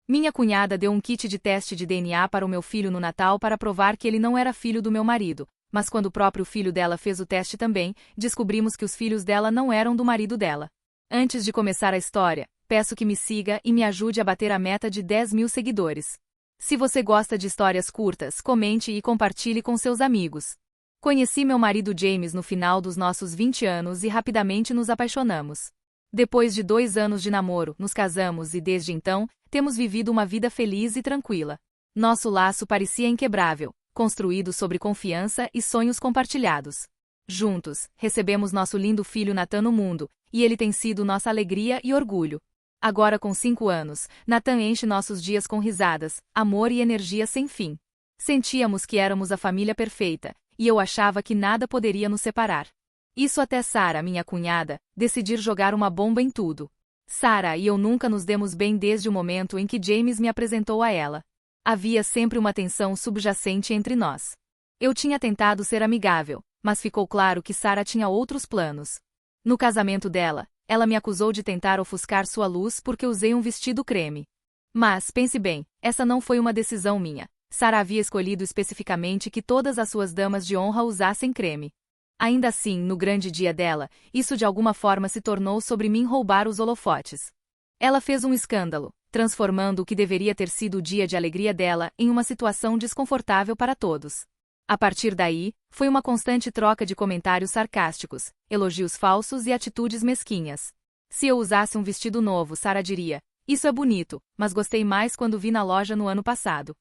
Minha cunhada deu um kit de teste de DNA para o meu filho no Natal para provar que ele não era filho do meu marido, mas quando o próprio filho dela fez o teste também, descobrimos que os filhos dela não eram do marido dela. Antes de começar a história, peço que me siga e me ajude a bater a meta de 10.000 seguidores. Se você gosta de histórias curtas, comente e compartilhe com seus amigos. Conheci meu marido James no final dos nossos 20 anos e rapidamente nos apaixonamos. Depois de 2 anos de namoro, nos casamos e desde então, temos vivido uma vida feliz e tranquila. Nosso laço parecia inquebrável, construído sobre confiança e sonhos compartilhados. Juntos, recebemos nosso lindo filho Nathan no mundo, e ele tem sido nossa alegria e orgulho. Agora com 5 anos, Nathan enche nossos dias com risadas, amor e energia sem fim. Sentíamos que éramos a família perfeita, e eu achava que nada poderia nos separar. Isso até Sarah, minha cunhada, decidir jogar uma bomba em tudo. Sarah e eu nunca nos demos bem desde o momento em que James me apresentou a ela. Havia sempre uma tensão subjacente entre nós. Eu tinha tentado ser amigável, mas ficou claro que Sarah tinha outros planos. No casamento dela, ela me acusou de tentar ofuscar sua luz porque usei um vestido creme. Mas, pense bem, essa não foi uma decisão minha. Sarah havia escolhido especificamente que todas as suas damas de honra usassem creme. Ainda assim, no grande dia dela, isso de alguma forma se tornou sobre mim roubar os holofotes. Ela fez um escândalo, transformando o que deveria ter sido o dia de alegria dela em uma situação desconfortável para todos. A partir daí, foi uma constante troca de comentários sarcásticos, elogios falsos e atitudes mesquinhas. Se eu usasse um vestido novo, Sarah diria: "Isso é bonito, mas gostei mais quando vi na loja no ano passado."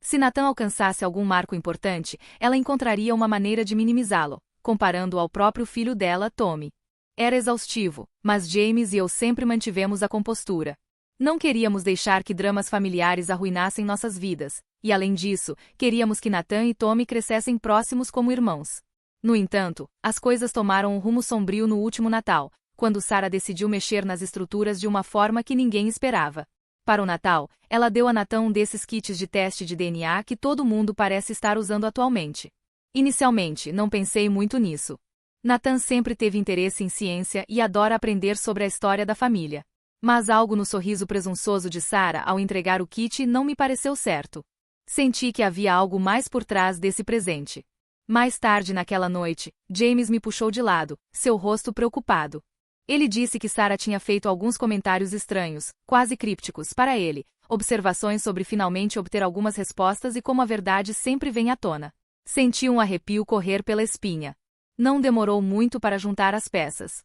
Se Nathan alcançasse algum marco importante, ela encontraria uma maneira de minimizá-lo, comparando-o ao próprio filho dela, Tommy. Era exaustivo, mas James e eu sempre mantivemos a compostura. Não queríamos deixar que dramas familiares arruinassem nossas vidas, e além disso, queríamos que Nathan e Tommy crescessem próximos como irmãos. No entanto, as coisas tomaram um rumo sombrio no último Natal, quando Sarah decidiu mexer nas estruturas de uma forma que ninguém esperava. Para o Natal, ela deu a Nathan um desses kits de teste de DNA que todo mundo parece estar usando atualmente. Inicialmente, não pensei muito nisso. Nathan sempre teve interesse em ciência e adora aprender sobre a história da família. Mas algo no sorriso presunçoso de Sarah ao entregar o kit não me pareceu certo. Senti que havia algo mais por trás desse presente. Mais tarde naquela noite, James me puxou de lado, seu rosto preocupado. Ele disse que Sarah tinha feito alguns comentários estranhos, quase crípticos, para ele, observações sobre finalmente obter algumas respostas e como a verdade sempre vem à tona. Senti um arrepio correr pela espinha. Não demorou muito para juntar as peças.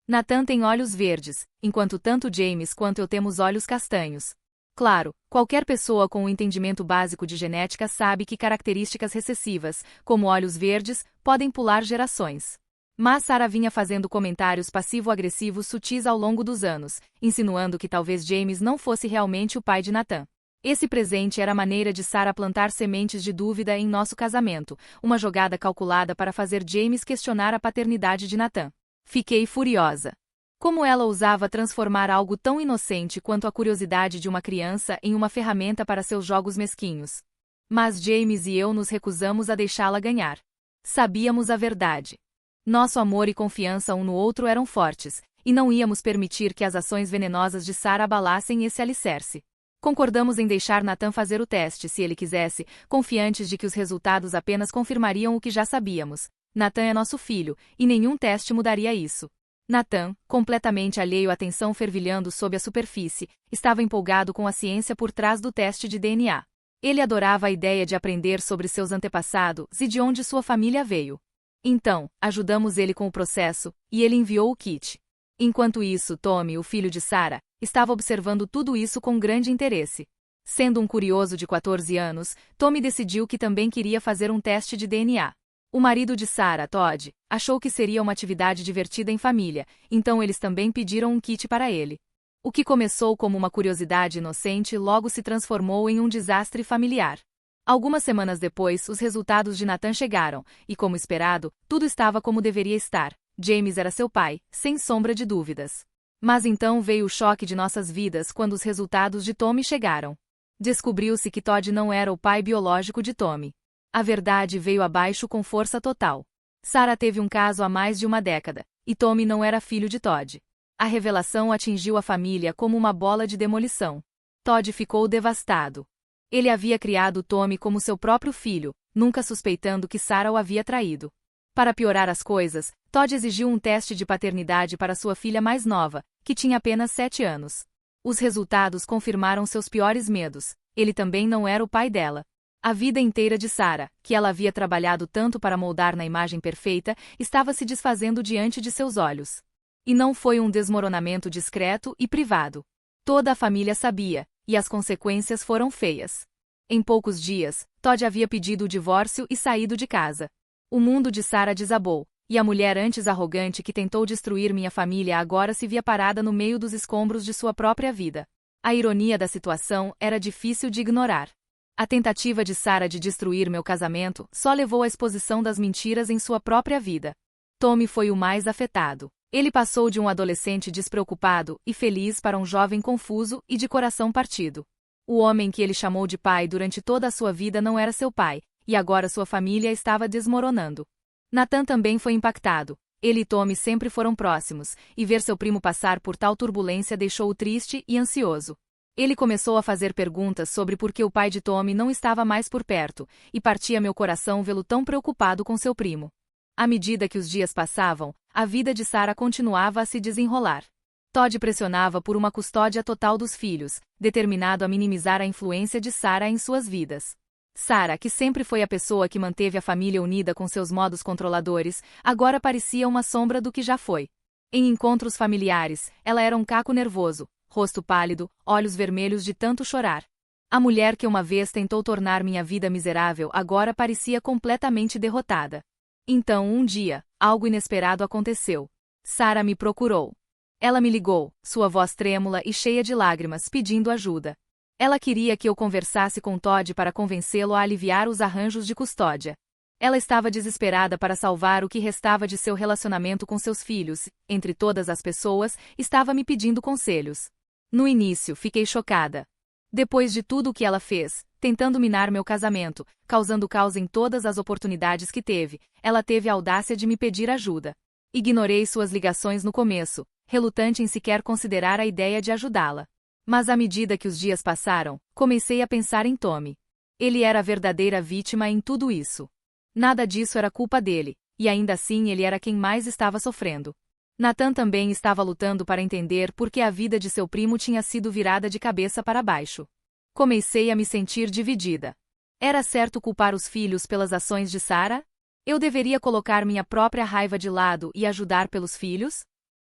Nathan tem olhos verdes, enquanto tanto James quanto eu temos olhos castanhos. Claro, qualquer pessoa com um entendimento básico de genética sabe que características recessivas, como olhos verdes, podem pular gerações. Mas Sarah vinha fazendo comentários passivo-agressivos sutis ao longo dos anos, insinuando que talvez James não fosse realmente o pai de Nathan. Esse presente era a maneira de Sarah plantar sementes de dúvida em nosso casamento, uma jogada calculada para fazer James questionar a paternidade de Nathan. Fiquei furiosa. Como ela ousava transformar algo tão inocente quanto a curiosidade de uma criança em uma ferramenta para seus jogos mesquinhos. Mas James e eu nos recusamos a deixá-la ganhar. Sabíamos a verdade. Nosso amor e confiança um no outro eram fortes, e não íamos permitir que as ações venenosas de Sarah abalassem esse alicerce. Concordamos em deixar Nathan fazer o teste se ele quisesse, confiantes de que os resultados apenas confirmariam o que já sabíamos. Nathan é nosso filho, e nenhum teste mudaria isso. Nathan, completamente alheio à tensão fervilhando sob a superfície, estava empolgado com a ciência por trás do teste de DNA. Ele adorava a ideia de aprender sobre seus antepassados e de onde sua família veio. Então, ajudamos ele com o processo, e ele enviou o kit. Enquanto isso, Tommy, o filho de Sarah, estava observando tudo isso com grande interesse. Sendo um curioso de 14 anos, Tommy decidiu que também queria fazer um teste de DNA. O marido de Sarah, Todd, achou que seria uma atividade divertida em família, então eles também pediram um kit para ele. O que começou como uma curiosidade inocente logo se transformou em um desastre familiar. Algumas semanas depois, os resultados de Nathan chegaram, e como esperado, tudo estava como deveria estar. James era seu pai, sem sombra de dúvidas. Mas então veio o choque de nossas vidas quando os resultados de Tommy chegaram. Descobriu-se que Todd não era o pai biológico de Tommy. A verdade veio abaixo com força total. Sarah teve um caso há mais de uma década, e Tommy não era filho de Todd. A revelação atingiu a família como uma bola de demolição. Todd ficou devastado. Ele havia criado Tommy como seu próprio filho, nunca suspeitando que Sarah o havia traído. Para piorar as coisas, Todd exigiu um teste de paternidade para sua filha mais nova, que tinha apenas 7 anos. Os resultados confirmaram seus piores medos. Ele também não era o pai dela. A vida inteira de Sarah, que ela havia trabalhado tanto para moldar na imagem perfeita, estava se desfazendo diante de seus olhos. E não foi um desmoronamento discreto e privado. Toda a família sabia, e as consequências foram feias. Em poucos dias, Todd havia pedido o divórcio e saído de casa. O mundo de Sarah desabou, e a mulher antes arrogante que tentou destruir minha família agora se via parada no meio dos escombros de sua própria vida. A ironia da situação era difícil de ignorar. A tentativa de Sarah de destruir meu casamento só levou à exposição das mentiras em sua própria vida. Tommy foi o mais afetado. Ele passou de um adolescente despreocupado e feliz para um jovem confuso e de coração partido. O homem que ele chamou de pai durante toda a sua vida não era seu pai, e agora sua família estava desmoronando. Nathan também foi impactado. Ele e Tommy sempre foram próximos, e ver seu primo passar por tal turbulência deixou-o triste e ansioso. Ele começou a fazer perguntas sobre por que o pai de Tommy não estava mais por perto, e partia meu coração vê-lo tão preocupado com seu primo. À medida que os dias passavam, a vida de Sarah continuava a se desenrolar. Todd pressionava por uma custódia total dos filhos, determinado a minimizar a influência de Sarah em suas vidas. Sarah, que sempre foi a pessoa que manteve a família unida com seus modos controladores, agora parecia uma sombra do que já foi. Em encontros familiares, ela era um caco nervoso, rosto pálido, olhos vermelhos de tanto chorar. A mulher que uma vez tentou tornar minha vida miserável agora parecia completamente derrotada. Então, um dia, algo inesperado aconteceu. Sarah me procurou. Ela me ligou, sua voz trêmula e cheia de lágrimas, pedindo ajuda. Ela queria que eu conversasse com Todd para convencê-lo a aliviar os arranjos de custódia. Ela estava desesperada para salvar o que restava de seu relacionamento com seus filhos, entre todas as pessoas, estava me pedindo conselhos. No início, fiquei chocada. Depois de tudo o que ela fez, tentando minar meu casamento, causando caos em todas as oportunidades que teve, ela teve a audácia de me pedir ajuda. Ignorei suas ligações no começo, relutante em sequer considerar a ideia de ajudá-la. Mas à medida que os dias passaram, comecei a pensar em Tommy. Ele era a verdadeira vítima em tudo isso. Nada disso era culpa dele, e ainda assim ele era quem mais estava sofrendo. Nathan também estava lutando para entender por que a vida de seu primo tinha sido virada de cabeça para baixo. Comecei a me sentir dividida. Era certo culpar os filhos pelas ações de Sarah? Eu deveria colocar minha própria raiva de lado e ajudar pelos filhos?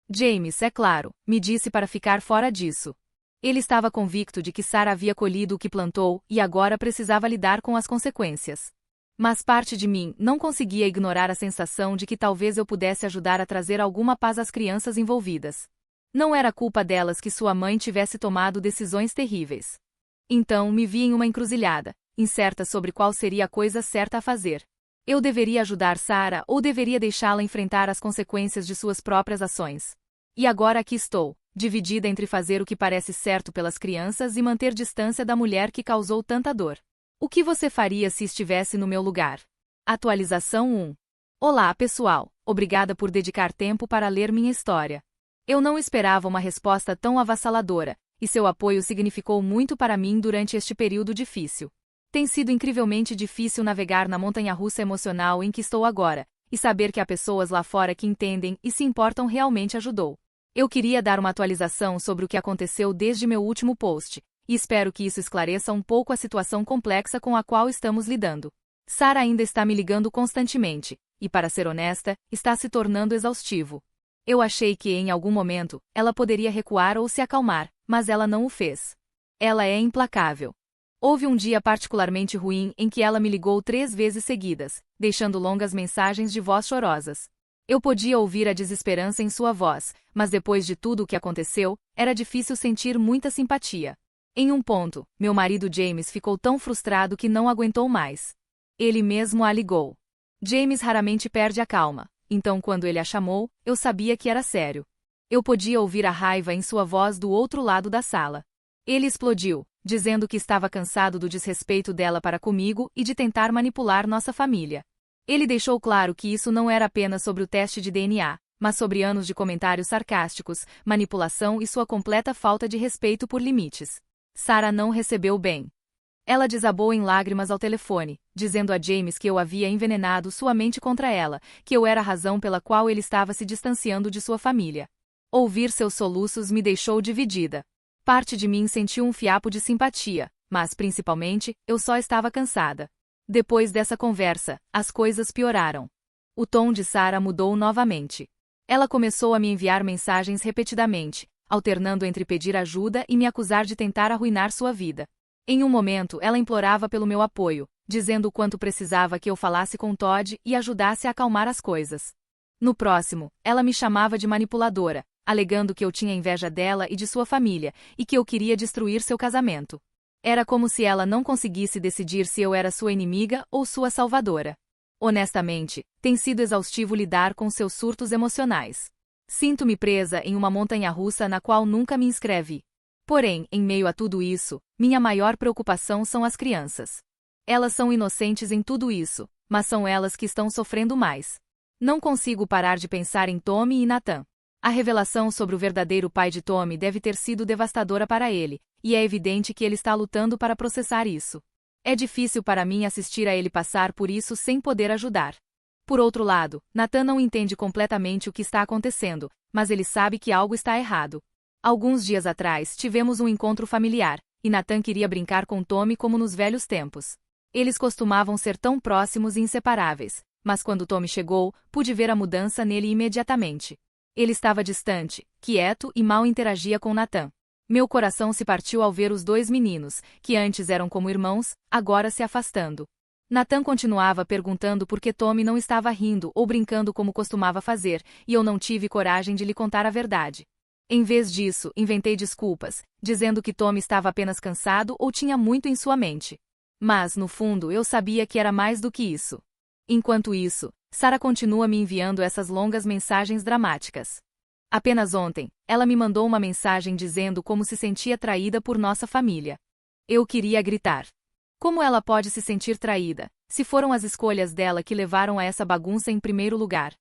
James, é claro, me disse para ficar fora disso. Ele estava convicto de que Sarah havia colhido o que plantou e agora precisava lidar com as consequências. Mas parte de mim não conseguia ignorar a sensação de que talvez eu pudesse ajudar a trazer alguma paz às crianças envolvidas. Não era culpa delas que sua mãe tivesse tomado decisões terríveis. Então me vi em uma encruzilhada, incerta sobre qual seria a coisa certa a fazer. Eu deveria ajudar Sarah ou deveria deixá-la enfrentar as consequências de suas próprias ações? E agora aqui estou, dividida entre fazer o que parece certo pelas crianças e manter distância da mulher que causou tanta dor. O que você faria se estivesse no meu lugar? Atualização 1. Olá, pessoal. Obrigada por dedicar tempo para ler minha história. Eu não esperava uma resposta tão avassaladora, e seu apoio significou muito para mim durante este período difícil. Tem sido incrivelmente difícil navegar na montanha-russa emocional em que estou agora, e saber que há pessoas lá fora que entendem e se importam realmente ajudou. Eu queria dar uma atualização sobre o que aconteceu desde meu último post, e espero que isso esclareça um pouco a situação complexa com a qual estamos lidando. Sarah ainda está me ligando constantemente, e para ser honesta, está se tornando exaustivo. Eu achei que em algum momento, ela poderia recuar ou se acalmar, mas ela não o fez. Ela é implacável. Houve um dia particularmente ruim em que ela me ligou 3 vezes seguidas, deixando longas mensagens de voz chorosas. Eu podia ouvir a desesperança em sua voz, mas depois de tudo o que aconteceu, era difícil sentir muita simpatia. Em um ponto, meu marido James ficou tão frustrado que não aguentou mais. Ele mesmo a ligou. James raramente perde a calma, então quando ele a chamou, eu sabia que era sério. Eu podia ouvir a raiva em sua voz do outro lado da sala. Ele explodiu, dizendo que estava cansado do desrespeito dela para comigo e de tentar manipular nossa família. Ele deixou claro que isso não era apenas sobre o teste de DNA, mas sobre anos de comentários sarcásticos, manipulação e sua completa falta de respeito por limites. Sarah não recebeu bem. Ela desabou em lágrimas ao telefone, dizendo a James que eu havia envenenado sua mente contra ela, que eu era a razão pela qual ele estava se distanciando de sua família. Ouvir seus soluços me deixou dividida. Parte de mim sentiu um fiapo de simpatia, mas principalmente, eu só estava cansada. Depois dessa conversa, as coisas pioraram. O tom de Sarah mudou novamente. Ela começou a me enviar mensagens repetidamente, alternando entre pedir ajuda e me acusar de tentar arruinar sua vida. Em um momento, ela implorava pelo meu apoio, dizendo o quanto precisava que eu falasse com Todd e ajudasse a acalmar as coisas. No próximo, ela me chamava de manipuladora, alegando que eu tinha inveja dela e de sua família, e que eu queria destruir seu casamento. Era como se ela não conseguisse decidir se eu era sua inimiga ou sua salvadora. Honestamente, tem sido exaustivo lidar com seus surtos emocionais. Sinto-me presa em uma montanha-russa na qual nunca me inscrevi. Porém, em meio a tudo isso, minha maior preocupação são as crianças. Elas são inocentes em tudo isso, mas são elas que estão sofrendo mais. Não consigo parar de pensar em Tommy e Nathan. A revelação sobre o verdadeiro pai de Tommy deve ter sido devastadora para ele, e é evidente que ele está lutando para processar isso. É difícil para mim assistir a ele passar por isso sem poder ajudar. Por outro lado, Nathan não entende completamente o que está acontecendo, mas ele sabe que algo está errado. Alguns dias atrás, tivemos um encontro familiar, e Nathan queria brincar com Tommy como nos velhos tempos. Eles costumavam ser tão próximos e inseparáveis, mas quando Tommy chegou, pude ver a mudança nele imediatamente. Ele estava distante, quieto e mal interagia com Nathan. Meu coração se partiu ao ver os dois meninos, que antes eram como irmãos, agora se afastando. Nathan continuava perguntando por que Tommy não estava rindo ou brincando como costumava fazer, e eu não tive coragem de lhe contar a verdade. Em vez disso, inventei desculpas, dizendo que Tommy estava apenas cansado ou tinha muito em sua mente. Mas, no fundo, eu sabia que era mais do que isso. Enquanto isso, Sarah continua me enviando essas longas mensagens dramáticas. Apenas ontem, ela me mandou uma mensagem dizendo como se sentia traída por nossa família. Eu queria gritar. Como ela pode se sentir traída, se foram as escolhas dela que levaram a essa bagunça em primeiro lugar?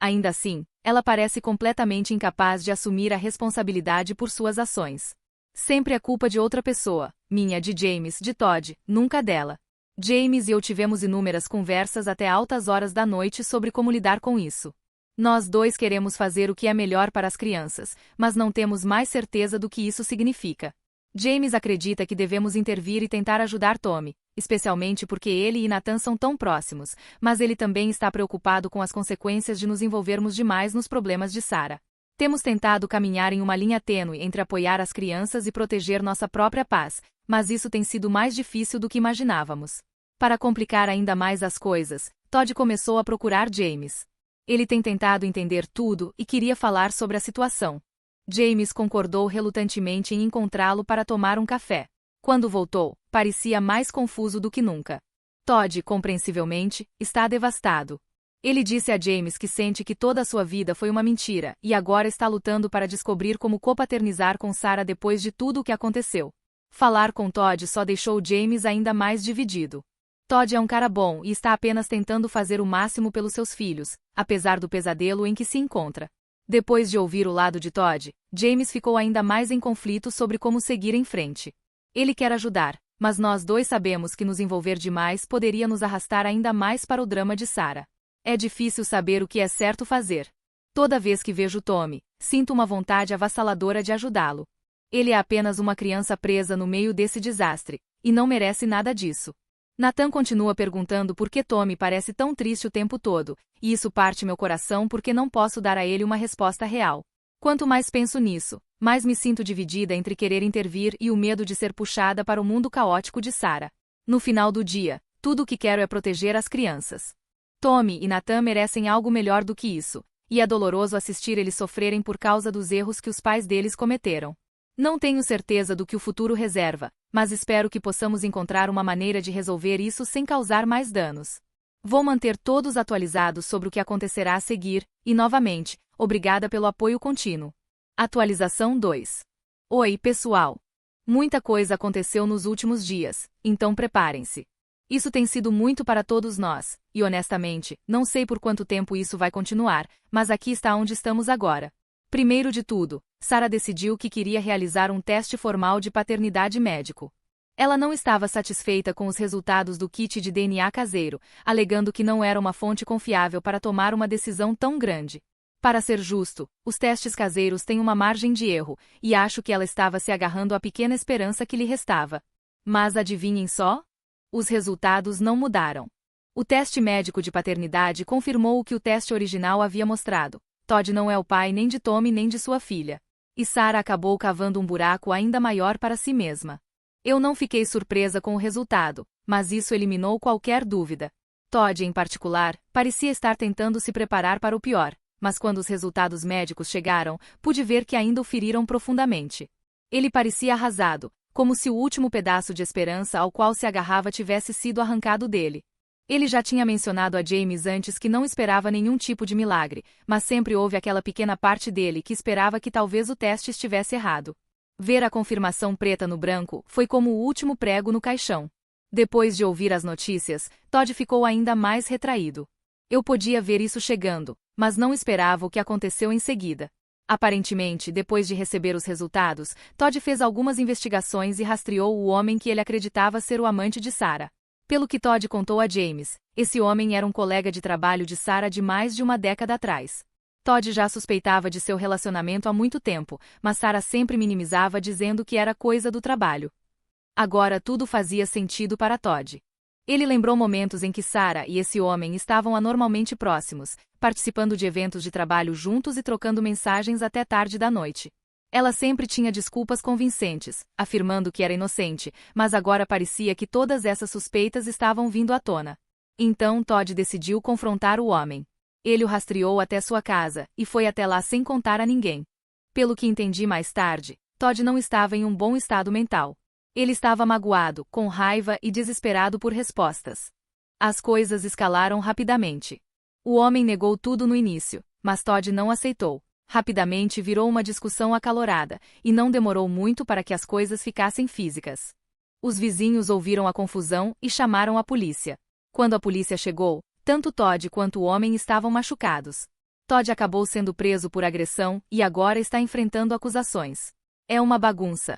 Ainda assim, ela parece completamente incapaz de assumir a responsabilidade por suas ações. Sempre é culpa de outra pessoa, minha, de James, de Todd, nunca dela. James e eu tivemos inúmeras conversas até altas horas da noite sobre como lidar com isso. Nós dois queremos fazer o que é melhor para as crianças, mas não temos mais certeza do que isso significa. James acredita que devemos intervir e tentar ajudar Tommy, especialmente porque ele e Nathan são tão próximos, mas ele também está preocupado com as consequências de nos envolvermos demais nos problemas de Sarah. Temos tentado caminhar em uma linha tênue entre apoiar as crianças e proteger nossa própria paz, mas isso tem sido mais difícil do que imaginávamos. Para complicar ainda mais as coisas, Todd começou a procurar James. Ele tem tentado entender tudo e queria falar sobre a situação. James concordou relutantemente em encontrá-lo para tomar um café. Quando voltou, parecia mais confuso do que nunca. Todd, compreensivelmente, está devastado. Ele disse a James que sente que toda a sua vida foi uma mentira e agora está lutando para descobrir como copaternizar com Sarah depois de tudo o que aconteceu. Falar com Todd só deixou James ainda mais dividido. Todd é um cara bom e está apenas tentando fazer o máximo pelos seus filhos, apesar do pesadelo em que se encontra. Depois de ouvir o lado de Todd, James ficou ainda mais em conflito sobre como seguir em frente. Ele quer ajudar, mas nós dois sabemos que nos envolver demais poderia nos arrastar ainda mais para o drama de Sarah. É difícil saber o que é certo fazer. Toda vez que vejo Tommy, sinto uma vontade avassaladora de ajudá-lo. Ele é apenas uma criança presa no meio desse desastre, e não merece nada disso. Nathan continua perguntando por que Tommy parece tão triste o tempo todo, e isso parte meu coração porque não posso dar a ele uma resposta real. Quanto mais penso nisso, mais me sinto dividida entre querer intervir e o medo de ser puxada para o mundo caótico de Sarah. No final do dia, tudo o que quero é proteger as crianças. Tommy e Nathan merecem algo melhor do que isso, e é doloroso assistir eles sofrerem por causa dos erros que os pais deles cometeram. Não tenho certeza do que o futuro reserva, mas espero que possamos encontrar uma maneira de resolver isso sem causar mais danos. Vou manter todos atualizados sobre o que acontecerá a seguir, e novamente, obrigada pelo apoio contínuo. Atualização 2. Oi, pessoal! Muita coisa aconteceu nos últimos dias, então preparem-se. Isso tem sido muito para todos nós, e honestamente, não sei por quanto tempo isso vai continuar, mas aqui está onde estamos agora. Primeiro de tudo, Sarah decidiu que queria realizar um teste formal de paternidade médico. Ela não estava satisfeita com os resultados do kit de DNA caseiro, alegando que não era uma fonte confiável para tomar uma decisão tão grande. Para ser justo, os testes caseiros têm uma margem de erro, e acho que ela estava se agarrando à pequena esperança que lhe restava. Mas adivinhem só? Os resultados não mudaram. O teste médico de paternidade confirmou o que o teste original havia mostrado. Todd não é o pai nem de Tommy nem de sua filha. E Sarah acabou cavando um buraco ainda maior para si mesma. Eu não fiquei surpresa com o resultado, mas isso eliminou qualquer dúvida. Todd, em particular, parecia estar tentando se preparar para o pior, mas quando os resultados médicos chegaram, pude ver que ainda o feriram profundamente. Ele parecia arrasado, como se o último pedaço de esperança ao qual se agarrava tivesse sido arrancado dele. Ele já tinha mencionado a James antes que não esperava nenhum tipo de milagre, mas sempre houve aquela pequena parte dele que esperava que talvez o teste estivesse errado. Ver a confirmação preta no branco foi como o último prego no caixão. Depois de ouvir as notícias, Todd ficou ainda mais retraído. Eu podia ver isso chegando, mas não esperava o que aconteceu em seguida. Aparentemente, depois de receber os resultados, Todd fez algumas investigações e rastreou o homem que ele acreditava ser o amante de Sarah. Pelo que Todd contou a James, esse homem era um colega de trabalho de Sarah de mais de uma década atrás. Todd já suspeitava de seu relacionamento há muito tempo, mas Sarah sempre minimizava dizendo que era coisa do trabalho. Agora tudo fazia sentido para Todd. Ele lembrou momentos em que Sarah e esse homem estavam anormalmente próximos, participando de eventos de trabalho juntos e trocando mensagens até tarde da noite. Ela sempre tinha desculpas convincentes, afirmando que era inocente, mas agora parecia que todas essas suspeitas estavam vindo à tona. Então Todd decidiu confrontar o homem. Ele o rastreou até sua casa, e foi até lá sem contar a ninguém. Pelo que entendi mais tarde, Todd não estava em um bom estado mental. Ele estava magoado, com raiva e desesperado por respostas. As coisas escalaram rapidamente. O homem negou tudo no início, mas Todd não aceitou. Rapidamente virou uma discussão acalorada, e não demorou muito para que as coisas ficassem físicas. Os vizinhos ouviram a confusão e chamaram a polícia. Quando a polícia chegou, tanto Todd quanto o homem estavam machucados. Todd acabou sendo preso por agressão e agora está enfrentando acusações. É uma bagunça.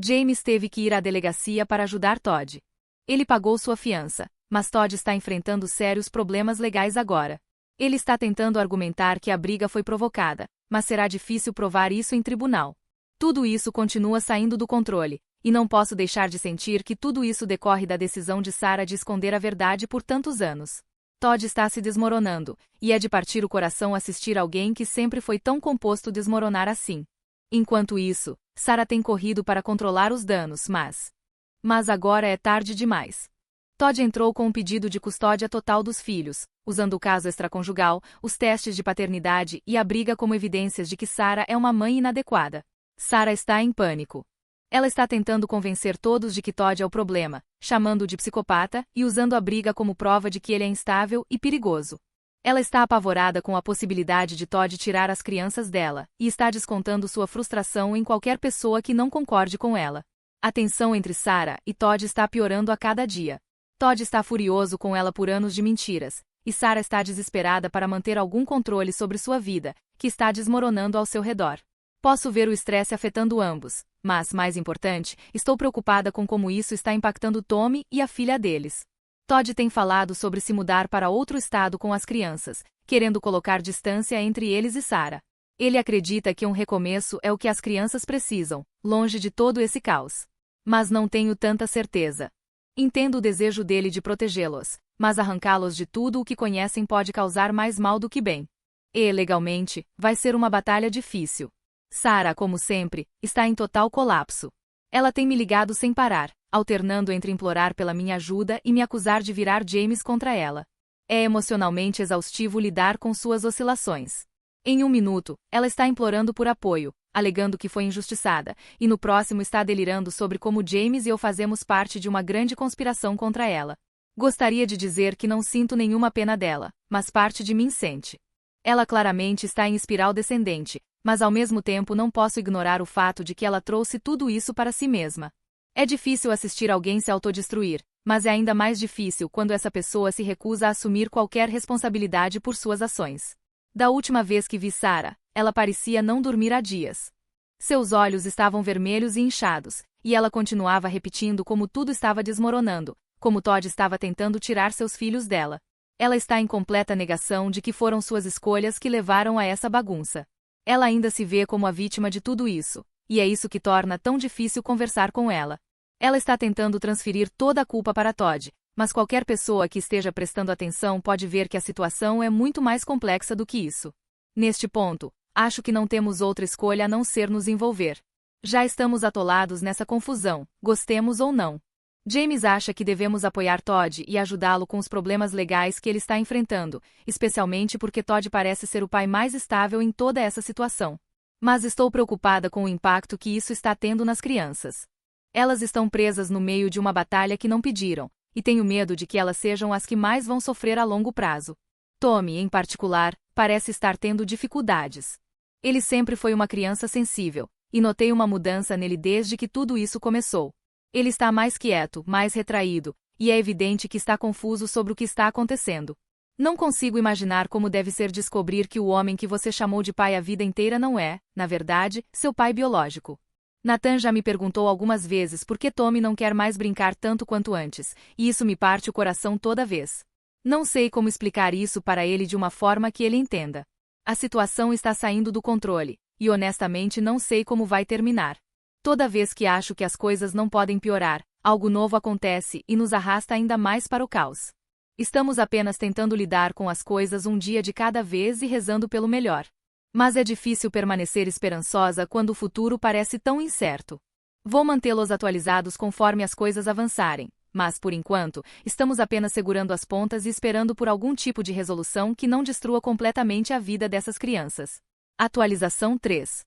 James teve que ir à delegacia para ajudar Todd. Ele pagou sua fiança, mas Todd está enfrentando sérios problemas legais agora. Ele está tentando argumentar que a briga foi provocada, mas será difícil provar isso em tribunal. Tudo isso continua saindo do controle, e não posso deixar de sentir que tudo isso decorre da decisão de Sarah de esconder a verdade por tantos anos. Todd está se desmoronando, e é de partir o coração assistir alguém que sempre foi tão composto desmoronar assim. Enquanto isso, Sarah tem corrido para controlar os danos, mas agora é tarde demais. Todd entrou com um pedido de custódia total dos filhos, usando o caso extraconjugal, os testes de paternidade e a briga como evidências de que Sarah é uma mãe inadequada. Sarah está em pânico. Ela está tentando convencer todos de que Todd é o problema, chamando-o de psicopata e usando a briga como prova de que ele é instável e perigoso. Ela está apavorada com a possibilidade de Todd tirar as crianças dela, e está descontando sua frustração em qualquer pessoa que não concorde com ela. A tensão entre Sarah e Todd está piorando a cada dia. Todd está furioso com ela por anos de mentiras, e Sarah está desesperada para manter algum controle sobre sua vida, que está desmoronando ao seu redor. Posso ver o estresse afetando ambos, mas, mais importante, estou preocupada com como isso está impactando Tommy e a filha deles. Todd tem falado sobre se mudar para outro estado com as crianças, querendo colocar distância entre eles e Sarah. Ele acredita que um recomeço é o que as crianças precisam, longe de todo esse caos. Mas não tenho tanta certeza. Entendo o desejo dele de protegê-los, mas arrancá-los de tudo o que conhecem pode causar mais mal do que bem. E, legalmente, vai ser uma batalha difícil. Sarah, como sempre, está em total colapso. Ela tem me ligado sem parar, alternando entre implorar pela minha ajuda e me acusar de virar James contra ela. É emocionalmente exaustivo lidar com suas oscilações. Em um minuto, ela está implorando por apoio, alegando que foi injustiçada, e no próximo está delirando sobre como James e eu fazemos parte de uma grande conspiração contra ela. Gostaria de dizer que não sinto nenhuma pena dela, mas parte de mim sente. Ela claramente está em espiral descendente, mas ao mesmo tempo não posso ignorar o fato de que ela trouxe tudo isso para si mesma. É difícil assistir alguém se autodestruir, mas é ainda mais difícil quando essa pessoa se recusa a assumir qualquer responsabilidade por suas ações. Da última vez que vi Sarah, ela parecia não dormir há dias. Seus olhos estavam vermelhos e inchados, e ela continuava repetindo como tudo estava desmoronando, como Todd estava tentando tirar seus filhos dela. Ela está em completa negação de que foram suas escolhas que levaram a essa bagunça. Ela ainda se vê como a vítima de tudo isso, e é isso que torna tão difícil conversar com ela. Ela está tentando transferir toda a culpa para Todd, mas qualquer pessoa que esteja prestando atenção pode ver que a situação é muito mais complexa do que isso. Neste ponto, acho que não temos outra escolha a não ser nos envolver. Já estamos atolados nessa confusão, gostemos ou não. James acha que devemos apoiar Todd e ajudá-lo com os problemas legais que ele está enfrentando, especialmente porque Todd parece ser o pai mais estável em toda essa situação. Mas estou preocupada com o impacto que isso está tendo nas crianças. Elas estão presas no meio de uma batalha que não pediram, e tenho medo de que elas sejam as que mais vão sofrer a longo prazo. Tommy, em particular, parece estar tendo dificuldades. Ele sempre foi uma criança sensível, e notei uma mudança nele desde que tudo isso começou. Ele está mais quieto, mais retraído, e é evidente que está confuso sobre o que está acontecendo. Não consigo imaginar como deve ser descobrir que o homem que você chamou de pai a vida inteira não é, na verdade, seu pai biológico. Nathan já me perguntou algumas vezes por que Tommy não quer mais brincar tanto quanto antes, e isso me parte o coração toda vez. Não sei como explicar isso para ele de uma forma que ele entenda. A situação está saindo do controle, e honestamente não sei como vai terminar. Toda vez que acho que as coisas não podem piorar, algo novo acontece e nos arrasta ainda mais para o caos. Estamos apenas tentando lidar com as coisas um dia de cada vez e rezando pelo melhor. Mas é difícil permanecer esperançosa quando o futuro parece tão incerto. Vou mantê-los atualizados conforme as coisas avançarem, mas, por enquanto, estamos apenas segurando as pontas e esperando por algum tipo de resolução que não destrua completamente a vida dessas crianças. Atualização 3.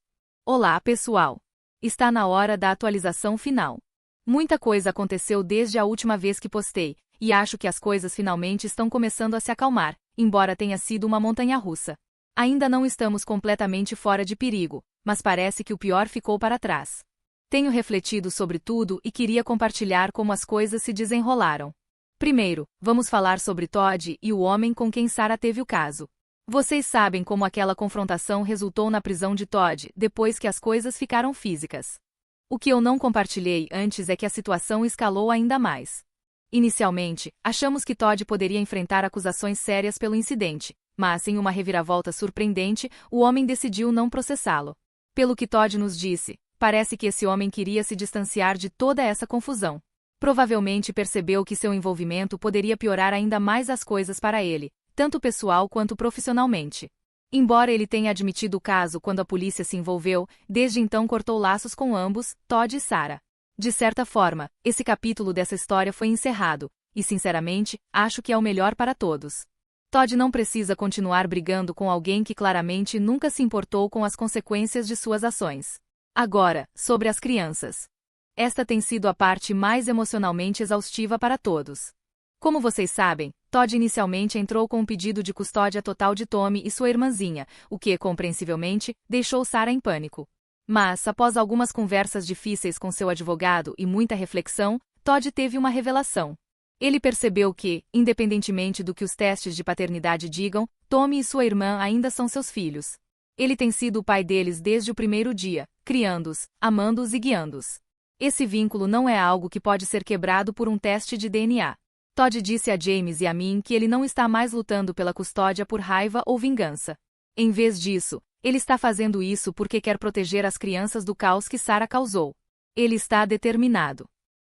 Olá, pessoal! Está na hora da atualização final. Muita coisa aconteceu desde a última vez que postei, e acho que as coisas finalmente estão começando a se acalmar, embora tenha sido uma montanha-russa. Ainda não estamos completamente fora de perigo, mas parece que o pior ficou para trás. Tenho refletido sobre tudo e queria compartilhar como as coisas se desenrolaram. Primeiro, vamos falar sobre Todd e o homem com quem Sarah teve o caso. Vocês sabem como aquela confrontação resultou na prisão de Todd depois que as coisas ficaram físicas. O que eu não compartilhei antes é que a situação escalou ainda mais. Inicialmente, achamos que Todd poderia enfrentar acusações sérias pelo incidente, mas em uma reviravolta surpreendente, o homem decidiu não processá-lo. Pelo que Todd nos disse, parece que esse homem queria se distanciar de toda essa confusão. Provavelmente percebeu que seu envolvimento poderia piorar ainda mais as coisas para ele, tanto pessoal quanto profissionalmente. Embora ele tenha admitido o caso quando a polícia se envolveu, desde então cortou laços com ambos, Todd e Sarah. De certa forma, esse capítulo dessa história foi encerrado, e sinceramente, acho que é o melhor para todos. Todd não precisa continuar brigando com alguém que claramente nunca se importou com as consequências de suas ações. Agora, sobre as crianças. Esta tem sido a parte mais emocionalmente exaustiva para todos. Como vocês sabem, Todd inicialmente entrou com um pedido de custódia total de Tommy e sua irmãzinha, o que, compreensivelmente, deixou Sarah em pânico. Mas, após algumas conversas difíceis com seu advogado e muita reflexão, Todd teve uma revelação. Ele percebeu que, independentemente do que os testes de paternidade digam, Tommy e sua irmã ainda são seus filhos. Ele tem sido o pai deles desde o primeiro dia, criando-os, amando-os e guiando-os. Esse vínculo não é algo que pode ser quebrado por um teste de DNA. Todd disse a James e a mim que ele não está mais lutando pela custódia por raiva ou vingança. Em vez disso, ele está fazendo isso porque quer proteger as crianças do caos que Sarah causou. Ele está determinado.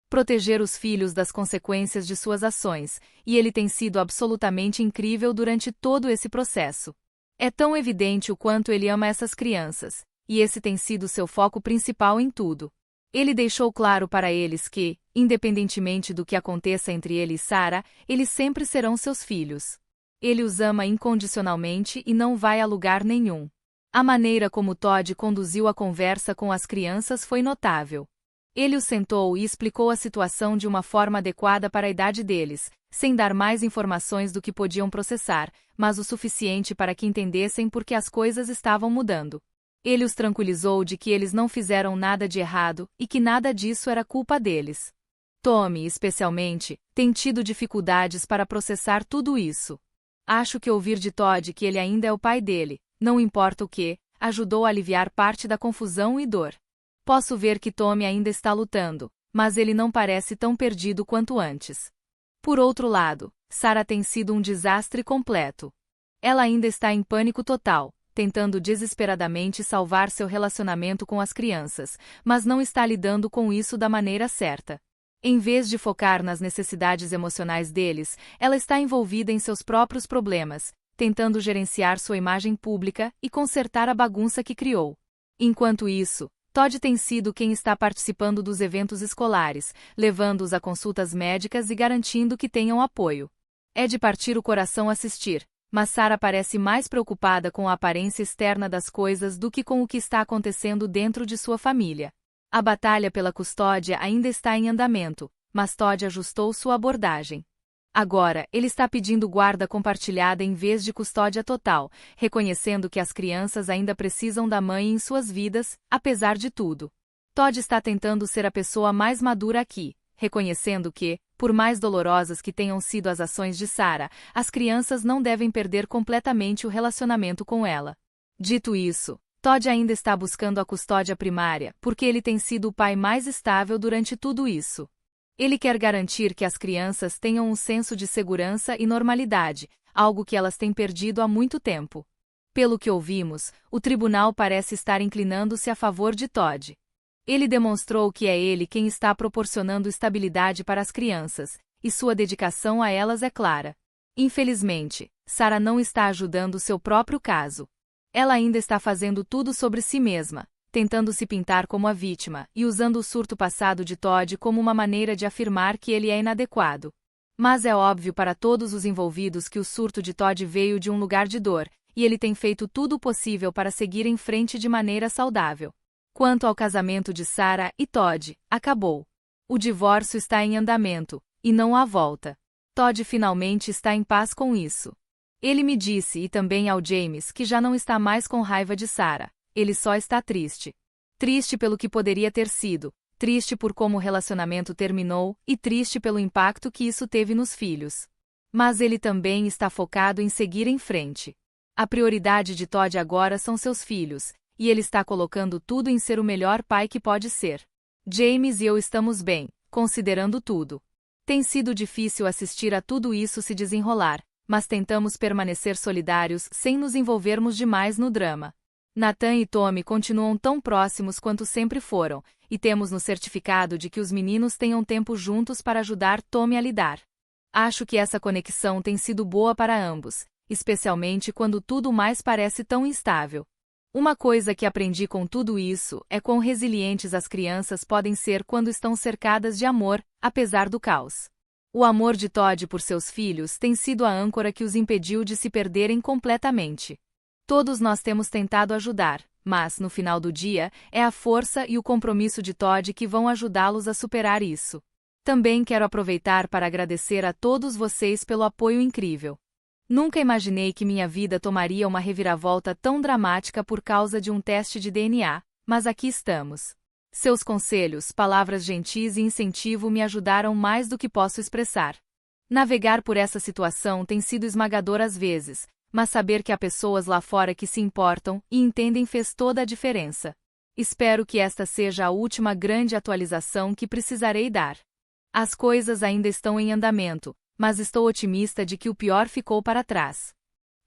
Proteger os filhos das consequências de suas ações, e ele tem sido absolutamente incrível durante todo esse processo. É tão evidente o quanto ele ama essas crianças, e esse tem sido seu foco principal em tudo. Ele deixou claro para eles que, independentemente do que aconteça entre ele e Sarah, eles sempre serão seus filhos. Ele os ama incondicionalmente e não vai a lugar nenhum. A maneira como Todd conduziu a conversa com as crianças foi notável. Ele os sentou e explicou a situação de uma forma adequada para a idade deles, sem dar mais informações do que podiam processar, mas o suficiente para que entendessem por que as coisas estavam mudando. Ele os tranquilizou de que eles não fizeram nada de errado e que nada disso era culpa deles. Tommy, especialmente, tem tido dificuldades para processar tudo isso. Acho que ouvir de Todd que ele ainda é o pai dele, não importa o que, ajudou a aliviar parte da confusão e dor. Posso ver que Tommy ainda está lutando, mas ele não parece tão perdido quanto antes. Por outro lado, Sarah tem sido um desastre completo. Ela ainda está em pânico total, tentando desesperadamente salvar seu relacionamento com as crianças, mas não está lidando com isso da maneira certa. Em vez de focar nas necessidades emocionais deles, ela está envolvida em seus próprios problemas, tentando gerenciar sua imagem pública e consertar a bagunça que criou. Enquanto isso, Todd tem sido quem está participando dos eventos escolares, levando-os a consultas médicas e garantindo que tenham apoio. É de partir o coração assistir, mas Sarah parece mais preocupada com a aparência externa das coisas do que com o que está acontecendo dentro de sua família. A batalha pela custódia ainda está em andamento, mas Todd ajustou sua abordagem. Agora, ele está pedindo guarda compartilhada em vez de custódia total, reconhecendo que as crianças ainda precisam da mãe em suas vidas, apesar de tudo. Todd está tentando ser a pessoa mais madura aqui, reconhecendo que, por mais dolorosas que tenham sido as ações de Sarah, as crianças não devem perder completamente o relacionamento com ela. Dito isso, Todd ainda está buscando a custódia primária, porque ele tem sido o pai mais estável durante tudo isso. Ele quer garantir que as crianças tenham um senso de segurança e normalidade, algo que elas têm perdido há muito tempo. Pelo que ouvimos, o tribunal parece estar inclinando-se a favor de Todd. Ele demonstrou que é ele quem está proporcionando estabilidade para as crianças, e sua dedicação a elas é clara. Infelizmente, Sarah não está ajudando seu próprio caso. Ela ainda está fazendo tudo sobre si mesma, tentando se pintar como a vítima, e usando o surto passado de Todd como uma maneira de afirmar que ele é inadequado. Mas é óbvio para todos os envolvidos que o surto de Todd veio de um lugar de dor, e ele tem feito tudo o possível para seguir em frente de maneira saudável. Quanto ao casamento de Sarah e Todd, acabou. O divórcio está em andamento, e não há volta. Todd finalmente está em paz com isso. Ele me disse e também ao James que já não está mais com raiva de Sarah. Ele só está triste. Triste pelo que poderia ter sido, triste por como o relacionamento terminou e triste pelo impacto que isso teve nos filhos. Mas ele também está focado em seguir em frente. A prioridade de Todd agora são seus filhos, e ele está colocando tudo em ser o melhor pai que pode ser. James e eu estamos bem, considerando tudo. Tem sido difícil assistir a tudo isso se desenrolar, mas tentamos permanecer solidários sem nos envolvermos demais no drama. Nathan e Tommy continuam tão próximos quanto sempre foram, e temos nos certificado de que os meninos tenham tempo juntos para ajudar Tommy a lidar. Acho que essa conexão tem sido boa para ambos, especialmente quando tudo mais parece tão instável. Uma coisa que aprendi com tudo isso é quão resilientes as crianças podem ser quando estão cercadas de amor, apesar do caos. O amor de Todd por seus filhos tem sido a âncora que os impediu de se perderem completamente. Todos nós temos tentado ajudar, mas, no final do dia, é a força e o compromisso de Todd que vão ajudá-los a superar isso. Também quero aproveitar para agradecer a todos vocês pelo apoio incrível. Nunca imaginei que minha vida tomaria uma reviravolta tão dramática por causa de um teste de DNA, mas aqui estamos. Seus conselhos, palavras gentis e incentivo me ajudaram mais do que posso expressar. Navegar por essa situação tem sido esmagador às vezes, mas saber que há pessoas lá fora que se importam e entendem fez toda a diferença. Espero que esta seja a última grande atualização que precisarei dar. As coisas ainda estão em andamento, mas estou otimista de que o pior ficou para trás.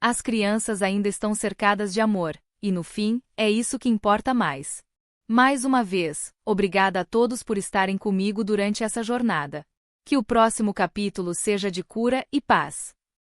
As crianças ainda estão cercadas de amor, e no fim, é isso que importa mais. Mais uma vez, obrigada a todos por estarem comigo durante essa jornada. Que o próximo capítulo seja de cura e paz.